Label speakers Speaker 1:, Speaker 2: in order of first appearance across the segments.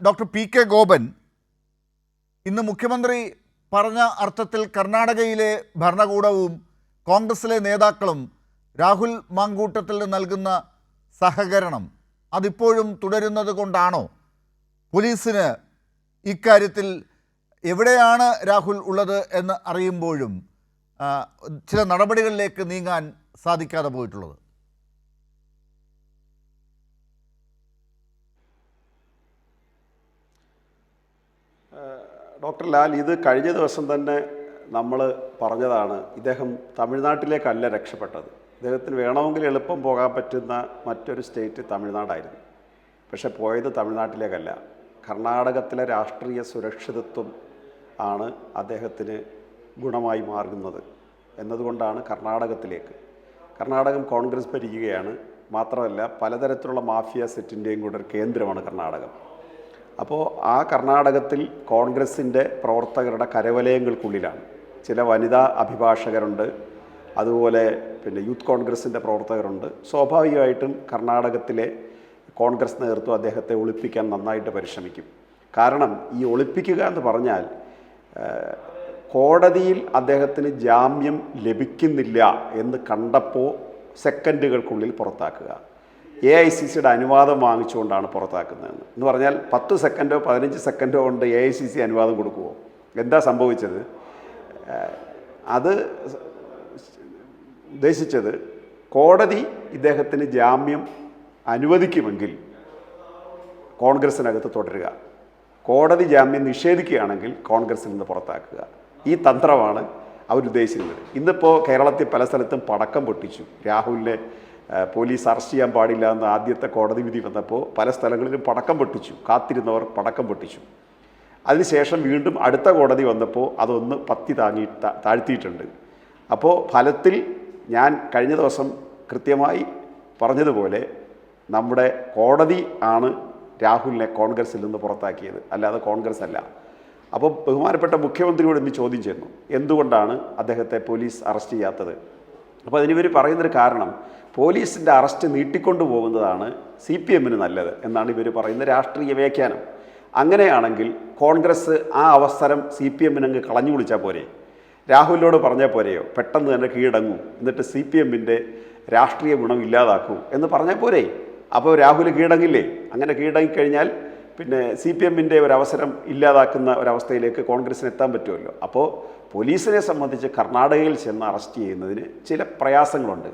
Speaker 1: Doctor P K Gopan ഇന്ന് മുഖ്യമന്ത്രി പറഞ്ഞ അർത്ഥത്തിൽ കർണാടകയിലെ ഭരണകൂടവും കോൺഗ്രസിലെ നേതാക്കളും രാഹുൽ മാങ്കൂട്ടത്തിൽ നൽകുന്ന സഹകരണം അതിപ്പോഴും തുടരുന്നത് കൊണ്ടാണോ പോലീസിന് ഇക്കാര്യത്തിൽ എവിടെയാണ് രാഹുൽ ഉള്ളത് എന്ന് അറിയുമ്പോഴും ചില നടപടികളിലേക്ക് നീങ്ങാൻ സാധിക്കാതെ പോയിട്ടുള്ളത്?
Speaker 2: ഡോക്ടർ ലാൽ, ഇത് കഴിഞ്ഞ ദിവസം തന്നെ നമ്മൾ പറഞ്ഞതാണ്. ഇദ്ദേഹം തമിഴ്നാട്ടിലേക്കല്ല രക്ഷപ്പെട്ടത്. ഇദ്ദേഹത്തിന് വേണമെങ്കിൽ എളുപ്പം പോകാൻ പറ്റുന്ന മറ്റൊരു സ്റ്റേറ്റ് തമിഴ്നാടായിരുന്നു. പക്ഷെ പോയത് തമിഴ്നാട്ടിലേക്കല്ല. കർണാടകത്തിലെ രാഷ്ട്രീയ സുരക്ഷിതത്വം ആണ് അദ്ദേഹത്തിന് ഗുണമായി മാറുന്നത് എന്നതുകൊണ്ടാണ് കർണാടകം കോൺഗ്രസ് ഭരിക്കുകയാണ്. മാത്രമല്ല പലതരത്തിലുള്ള മാഫിയ സെറ്റിൻ്റെയും കൂടെ ഒരു കേന്ദ്രമാണ് കർണാടകം. അപ്പോൾ ആ കർണാടകത്തിൽ കോൺഗ്രസിൻ്റെ പ്രവർത്തകരുടെ കരവലയങ്ങൾക്കുള്ളിലാണ്. ചില വനിതാ അഭിഭാഷകരുണ്ട്, അതുപോലെ യൂത്ത് കോൺഗ്രസിൻ്റെ പ്രവർത്തകരുണ്ട്. സ്വാഭാവികമായിട്ടും കർണാടകത്തിലെ കോൺഗ്രസ് നേതൃത്വം അദ്ദേഹത്തെ ഒളിപ്പിക്കാൻ നന്നായിട്ട് പരിശ്രമിക്കും. കാരണം ഈ ഒളിപ്പിക്കുക എന്ന് പറഞ്ഞാൽ കോടതിയിൽ അദ്ദേഹത്തിന് ജാമ്യം ലഭിക്കുന്നില്ല എന്ന് കണ്ടപ്പോൾ സെക്കൻഡുകൾക്കുള്ളിൽ പുറത്താക്കുക. AICCയുടെ അനുവാദം വാങ്ങിച്ചുകൊണ്ടാണ് പുറത്താക്കുന്നതെന്ന് എന്ന് പറഞ്ഞാൽ 10 സെക്കൻഡോ 15 സെക്കൻഡോ കൊണ്ട് AICC അനുവാദം കൊടുക്കുമോ? എന്താ സംഭവിച്ചത്? അത് ഉദ്ദേശിച്ചത് കോടതി ഇദ്ദേഹത്തിന് ജാമ്യം അനുവദിക്കുമെങ്കിൽ കോൺഗ്രസിനകത്ത് തുടരുക, കോടതി ജാമ്യം നിഷേധിക്കുകയാണെങ്കിൽ കോൺഗ്രസിൽ നിന്ന് പുറത്താക്കുക. ഈ തന്ത്രമാണ് അവരുദ്ദേശിക്കുന്നത്. ഇന്നിപ്പോൾ കേരളത്തിൽ പല സ്ഥലത്തും പടക്കം പൊട്ടിച്ചു. രാഹുലിനെ പോലീസ് അറസ്റ്റ് ചെയ്യാൻ പാടില്ല എന്ന ആദ്യത്തെ കോടതി വിധി വന്നപ്പോൾ പല സ്ഥലങ്ങളിലും പടക്കം പൊട്ടിച്ചു, കാത്തിരുന്നവർ പടക്കം പൊട്ടിച്ചു. അതിനുശേഷം വീണ്ടും അടുത്ത കോടതി വന്നപ്പോൾ അതൊന്ന് താഴ്ത്തിയിട്ടുണ്ട്. അപ്പോൾ ഫലത്തിൽ ഞാൻ കഴിഞ്ഞ ദിവസം കൃത്യമായി പറഞ്ഞതുപോലെ നമ്മുടെ കോടതി ആണ് രാഹുലിനെ കോൺഗ്രസിൽ നിന്ന് പുറത്താക്കിയത്, അല്ലാതെ കോൺഗ്രസ് അല്ല. അപ്പോൾ ബഹുമാനപ്പെട്ട മുഖ്യമന്ത്രിയോട് ഇന്ന് ചോദ്യം ചെയ്യുന്നു, എന്തുകൊണ്ടാണ് അദ്ദേഹത്തെ പോലീസ് അറസ്റ്റ് ചെയ്യാത്തത്? അപ്പോൾ അതിനിവർ പറയുന്നൊരു കാരണം പോലീസിൻ്റെ അറസ്റ്റ് നീട്ടിക്കൊണ്ടു പോകുന്നതാണ് CPMന് നല്ലത് എന്നാണ് ഇവർ പറയുന്ന രാഷ്ട്രീയ വ്യാഖ്യാനം. അങ്ങനെയാണെങ്കിൽ കോൺഗ്രസ് ആ അവസരം CPMനങ്ങ് കളഞ്ഞു വിളിച്ചാൽ പോരെ? രാഹുലിനോട് പറഞ്ഞാൽ പോരെയോ? പെട്ടെന്ന് തന്നെ കീഴടങ്ങൂ, എന്നിട്ട് CPMൻ്റെ രാഷ്ട്രീയ ഗുണം ഇല്ലാതാക്കൂ എന്ന് പറഞ്ഞാൽ പോരെ? അപ്പോൾ രാഹുൽ കീഴടങ്ങില്ലേ? അങ്ങനെ കീഴടങ്ങിക്കഴിഞ്ഞാൽ CPMൻ്റെ ഒരവസരം ഇല്ലാതാക്കുന്ന ഒരവസ്ഥയിലേക്ക് കോൺഗ്രസിന് എത്താൻ പറ്റുമല്ലോ. അപ്പോൾ പോലീസിനെ സംബന്ധിച്ച് കർണാടകയിൽ ചെന്ന് അറസ്റ്റ് ചെയ്യുന്നതിന് ചില പ്രയാസങ്ങളുണ്ട്.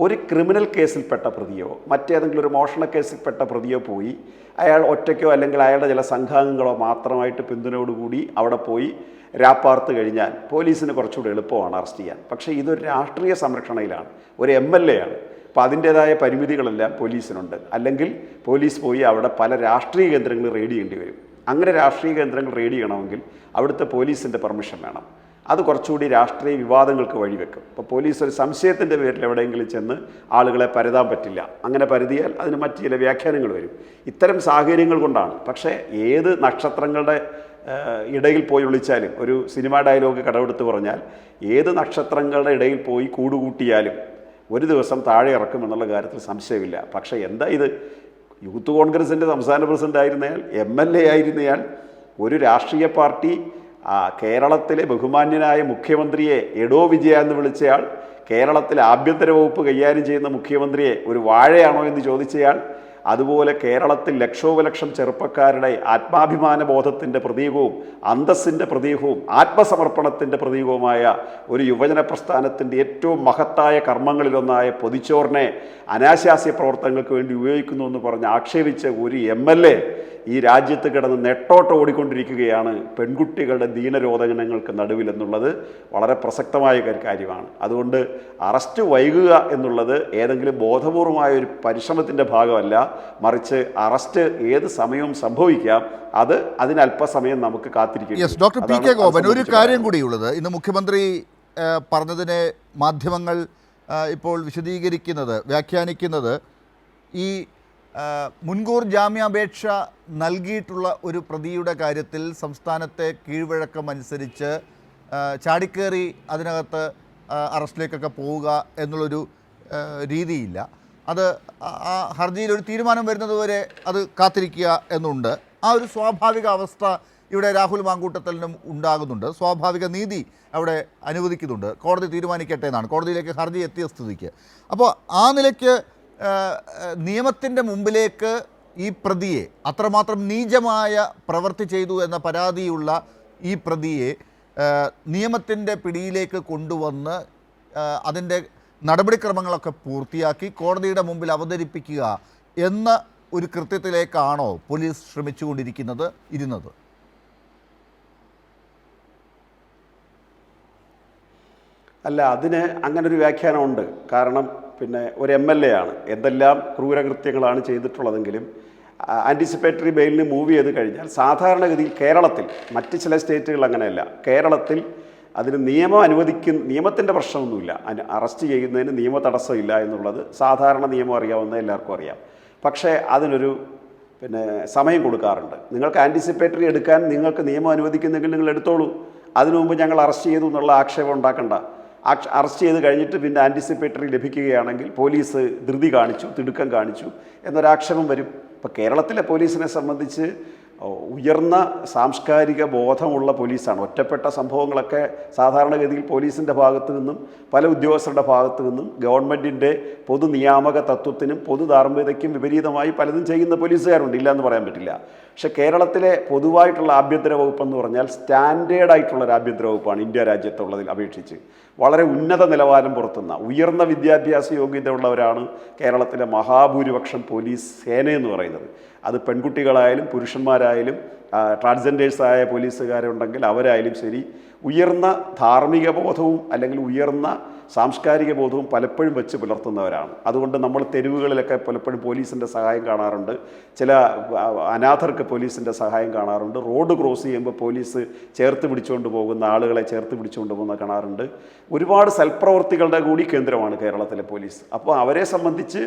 Speaker 2: ഒരു ക്രിമിനൽ കേസിൽപ്പെട്ട പ്രതിയോ മറ്റേതെങ്കിലും ഒരു മോഷണ കേസിൽപ്പെട്ട പ്രതിയോ പോയി അയാൾ ഒറ്റയ്ക്കോ അല്ലെങ്കിൽ അയാളുടെ ചില സംഘാംഗങ്ങളോ മാത്രമായിട്ട് പിന്തുണയോടുകൂടി അവിടെ പോയി രാപ്പാർത്ത് കഴിഞ്ഞാൽ പോലീസിന് കുറച്ചുകൂടി എളുപ്പമാണ് അറസ്റ്റ് ചെയ്യാൻ. പക്ഷേ ഇതൊരു രാഷ്ട്രീയ സംരക്ഷണയിലാണ്, ഒരു MLA ആണ്. അപ്പോൾ അതിൻ്റേതായ പരിമിതികളെല്ലാം പോലീസിനുണ്ട്. അല്ലെങ്കിൽ പോലീസ് പോയി അവിടെ പല രാഷ്ട്രീയ കേന്ദ്രങ്ങൾ റെയ്ഡ് ചെയ്യേണ്ടി വരും. അങ്ങനെ രാഷ്ട്രീയ കേന്ദ്രങ്ങൾ റെയ്ഡ് ചെയ്യണമെങ്കിൽ അവിടുത്തെ പോലീസിൻ്റെ പെർമിഷൻ വേണം. അത് കുറച്ചുകൂടി രാഷ്ട്രീയ വിവാദങ്ങൾക്ക് വഴിവെക്കും. ഇപ്പോൾ പോലീസ് ഒരു സംശയത്തിൻ്റെ പേരിൽ എവിടെയെങ്കിലും ചെന്ന് ആളുകളെ പരുതാൻ പറ്റില്ല. അങ്ങനെ പരുതിയാൽ അതിന് മറ്റ് ചില വ്യാഖ്യാനങ്ങൾ വരും. ഇത്തരം സാഹചര്യങ്ങൾ കൊണ്ടാണ്. പക്ഷേ ഏത് നക്ഷത്രങ്ങളുടെ ഇടയിൽ പോയി വിളിച്ചാലും, ഒരു സിനിമാ ഡയലോഗ് കടമെടുത്ത് പറഞ്ഞാൽ, ഏത് നക്ഷത്രങ്ങളുടെ ഇടയിൽ പോയി കൂടുകൂട്ടിയാലും ഒരു ദിവസം താഴെ ഇറക്കും എന്നുള്ള കാര്യത്തിൽ സംശയമില്ല. പക്ഷേ എന്താ ഇത്? യൂത്ത് കോൺഗ്രസിൻ്റെ സംസ്ഥാന പ്രസിഡന്റ് ആയിരുന്നയാൾ, MLA ആയിരുന്നയാൾ, ഒരു രാഷ്ട്രീയ പാർട്ടി കേരളത്തിലെ ബഹുമാന്യനായ മുഖ്യമന്ത്രിയെ എടോ വിജയ എന്ന് വിളിച്ചയാൾ, കേരളത്തിലെ ആഭ്യന്തര വകുപ്പ് കൈകാര്യം ചെയ്യുന്ന മുഖ്യമന്ത്രിയെ ഒരു വാഴയാണോ എന്ന് ചോദിച്ചയാൾ, അതുപോലെ കേരളത്തിൽ ലക്ഷോപലക്ഷം ചെറുപ്പക്കാരുടെ ആത്മാഭിമാന ബോധത്തിൻ്റെ പ്രതീകവും അന്തസ്സിൻ്റെ പ്രതീകവും ആത്മസമർപ്പണത്തിൻ്റെ പ്രതീകവുമായ ഒരു യുവജന പ്രസ്ഥാനത്തിൻ്റെ ഏറ്റവും മഹത്തായ കർമ്മങ്ങളിലൊന്നായ പൊതിച്ചോറിനെ അനാശാസ്യ പ്രവർത്തനങ്ങൾക്ക് വേണ്ടി ഉപയോഗിക്കുന്നു എന്ന് പറഞ്ഞ് ആക്ഷേപിച്ച ഒരു MLA ഈ രാജ്യത്ത് കിടന്ന് നെട്ടോട്ടം ഓടിക്കൊണ്ടിരിക്കുകയാണ് പെൺകുട്ടികളുടെ ദീനരോധനങ്ങൾക്ക് നടുവിലെന്നുള്ളത് വളരെ പ്രസക്തമായ ഒരു കാര്യമാണ്. അതുകൊണ്ട് അറസ്റ്റ് വൈകുക എന്നുള്ളത് ഏതെങ്കിലും ബോധപൂർവമായ ഒരു പരിശ്രമത്തിൻ്റെ ഭാഗമല്ല, മറിച്ച് അറസ്റ്റ് ഏത് സമയവും സംഭവിക്കാം. അതിനല്പസമയം നമുക്ക് കാത്തിരിക്കും.
Speaker 1: ഡോക്ടർ പി കെ ഗോപൻ, ഒരു കാര്യം കൂടിയുള്ളത്, ഇന്ന് മുഖ്യമന്ത്രി പറഞ്ഞതിനെ മാധ്യമങ്ങൾ ഇപ്പോൾ വിശദീകരിക്കുന്നത്, വ്യാഖ്യാനിക്കുന്നത്, ഈ മുൻകൂർ ജാമ്യാപേക്ഷ നൽകിയിട്ടുള്ള ഒരു പ്രതിയുടെ കാര്യത്തിൽ സംസ്ഥാനത്തെ കീഴ്വഴക്കമനുസരിച്ച് ചാടിക്കേറി അതിനകത്ത് അറസ്റ്റിലേക്കൊക്കെ പോവുക എന്നുള്ളൊരു രീതിയില്ല. അത് ആ ഹർജിയിൽ ഒരു തീരുമാനം വരുന്നതുവരെ അത് കാത്തിരിക്കുക എന്നുണ്ട്. ആ ഒരു സ്വാഭാവിക അവസ്ഥ ഇവിടെ രാഹുൽ മാങ്കൂട്ടത്തലിനും ഉണ്ടാകുന്നുണ്ട്. സ്വാഭാവിക നീതി അവിടെ അനുവദിക്കുന്നുണ്ട്. കോടതി തീരുമാനിക്കട്ടെ എന്നാണ്, കോടതിയിലേക്ക് ഹർജി എത്തിയ സ്ഥിതിക്ക്. അപ്പോൾ ആ നിലയ്ക്ക് നിയമത്തിൻ്റെ മുമ്പിലേക്ക് ഈ പ്രതിയെ, അത്രമാത്രം നീചമായ പ്രവൃത്തി ചെയ്തു എന്ന പരാതിയുള്ള ഈ പ്രതിയെ നിയമത്തിൻ്റെ പിടിയിലേക്ക് കൊണ്ടുവന്ന് അതിൻ്റെ നടപടിക്രമങ്ങളൊക്കെ പൂർത്തിയാക്കി കോടതിയുടെ മുമ്പിൽ അവതരിപ്പിക്കുക എന്ന ഒരു കൃത്യത്തിലേക്കാണോ പോലീസ് ശ്രമിച്ചുകൊണ്ടിരിക്കുന്നത് ഇരുന്നത്?
Speaker 2: അല്ല, അതിന് അങ്ങനൊരു വ്യാഖ്യാനമുണ്ട്. കാരണം പിന്നെ ഒരു MLA ആണ്, എന്തെല്ലാം ക്രൂരകൃത്യങ്ങളാണ് ചെയ്തിട്ടുള്ളതെങ്കിലും ആൻറ്റിസിപ്പേറ്ററി ബെയിലിന് മൂവ് ചെയ്ത് കഴിഞ്ഞാൽ സാധാരണഗതിയിൽ കേരളത്തിൽ, മറ്റ് ചില സ്റ്റേറ്റുകൾ അങ്ങനെയല്ല, കേരളത്തിൽ അതിന് നിയമത്തിൻ്റെ പ്രശ്നമൊന്നുമില്ല. അറസ്റ്റ് ചെയ്യുന്നതിന് നിയമ തടസ്സമില്ല എന്നുള്ളത് സാധാരണ നിയമം അറിയാവുന്ന എല്ലാവർക്കും അറിയാം. പക്ഷേ അതിനൊരു സമയം കൊടുക്കാറുണ്ട്. നിങ്ങൾക്ക് ആൻറ്റിസിപ്പേറ്ററി എടുക്കാൻ നിങ്ങൾക്ക് നിയമം അനുവദിക്കുന്നെങ്കിൽ നിങ്ങൾ എടുത്തോളൂ, അതിനു മുമ്പ് ഞങ്ങൾ അറസ്റ്റ് ചെയ്തു എന്നുള്ള ആക്ഷേപം ഉണ്ടാക്കണ്ട. അറസ്റ്റ് ചെയ്ത് കഴിഞ്ഞിട്ട് പിന്നെ ആൻറ്റിസിപ്പേറ്ററി ലഭിക്കുകയാണെങ്കിൽ പോലീസ് ധൃതി കാണിച്ചു, തിടുക്കം കാണിച്ചു എന്നൊരാക്ഷേപം വരും. ഇപ്പോൾ കേരളത്തിലെ പോലീസിനെ സംബന്ധിച്ച് ഉയർന്ന സാംസ്കാരിക ബോധമുള്ള പോലീസാണ്. ഒറ്റപ്പെട്ട സംഭവങ്ങളൊക്കെ സാധാരണഗതിയിൽ പോലീസിൻ്റെ ഭാഗത്തു നിന്നും പല ഉദ്യോഗസ്ഥരുടെ ഭാഗത്തു നിന്നും ഗവൺമെൻറ്റിൻ്റെ പൊതു നിയാമക തത്വത്തിനും പൊതു ധാർമ്മികതയ്ക്കും വിപരീതമായി പലതും ചെയ്യുന്ന പോലീസുകാരുണ്ട്, ഇല്ലയെന്ന് പറയാൻ പറ്റില്ല. പക്ഷേ കേരളത്തിലെ പൊതുവായിട്ടുള്ള ആഭ്യന്തര വകുപ്പെന്ന് പറഞ്ഞാൽ സ്റ്റാൻഡേർഡായിട്ടുള്ളൊരു ആഭ്യന്തര വകുപ്പാണ് ഇന്ത്യ രാജ്യത്തുള്ളതിൽ അപേക്ഷിച്ച്. വളരെ ഉന്നത നിലവാരം പുറത്തുന്ന ഉയർന്ന വിദ്യാഭ്യാസ യോഗ്യതയുള്ളവരാണ് കേരളത്തിലെ മഹാഭൂരിപക്ഷം പോലീസ് സേനയെന്ന് പറയുന്നത്. അത് പെൺകുട്ടികളായാലും പുരുഷന്മാരായാലും ട്രാൻസ്ജെൻഡേഴ്സായ പോലീസുകാരുണ്ടെങ്കിൽ അവരായാലും ശരി, ഉയർന്ന ധാർമ്മിക ബോധവും അല്ലെങ്കിൽ ഉയർന്ന സാംസ്കാരിക ബോധവും പലപ്പോഴും വെച്ച് പുലർത്തുന്നവരാണ്. അതുകൊണ്ട് നമ്മൾ തെരുവുകളിലൊക്കെ പലപ്പോഴും പോലീസിൻ്റെ സഹായം കാണാറുണ്ട്, ചില അനാഥർക്ക് പോലീസിൻ്റെ സഹായം കാണാറുണ്ട്, റോഡ് ക്രോസ് ചെയ്യുമ്പോൾ പോലീസ് ചേർത്ത് പിടിച്ചുകൊണ്ട് പോകുന്ന ആളുകളെ ചേർത്ത് പിടിച്ചുകൊണ്ട് പോകുന്ന കാണാറുണ്ട്. ഒരുപാട് സൽപ്രവർത്തികളുടെ കൂടി കേന്ദ്രമാണ് കേരളത്തിലെ പോലീസ്. അപ്പോൾ അവരെ സംബന്ധിച്ച്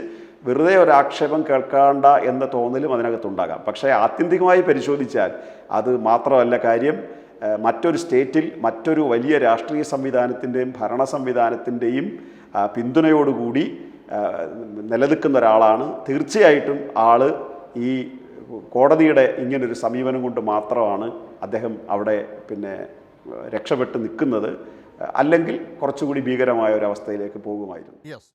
Speaker 2: വെറുതെ ഒരാക്ഷേപം കേൾക്കാണ്ട എന്ന തോന്നലും അതിനകത്തുണ്ടാകാം. പക്ഷേ ആത്യന്തികമായി പരിശോധിച്ചാൽ അത് മാത്രമല്ല കാര്യം. മറ്റൊരു സ്റ്റേറ്റിൽ മറ്റൊരു വലിയ രാഷ്ട്രീയ സംവിധാനത്തിൻ്റെയും ഭരണ സംവിധാനത്തിൻ്റെയും പിന്തുണയോടുകൂടി നിലനിൽക്കുന്ന ഒരാളാണ്. തീർച്ചയായിട്ടും ഈ കോടതിയുടെ ഇങ്ങനൊരു സമീപനം കൊണ്ട് മാത്രമാണ് അദ്ദേഹം അവിടെ രക്ഷപ്പെട്ട് നിൽക്കുന്നത്. അല്ലെങ്കിൽ കുറച്ചുകൂടി ഭീകരമായ ഒരു അവസ്ഥയിലേക്ക് പോകുമായിരുന്നു.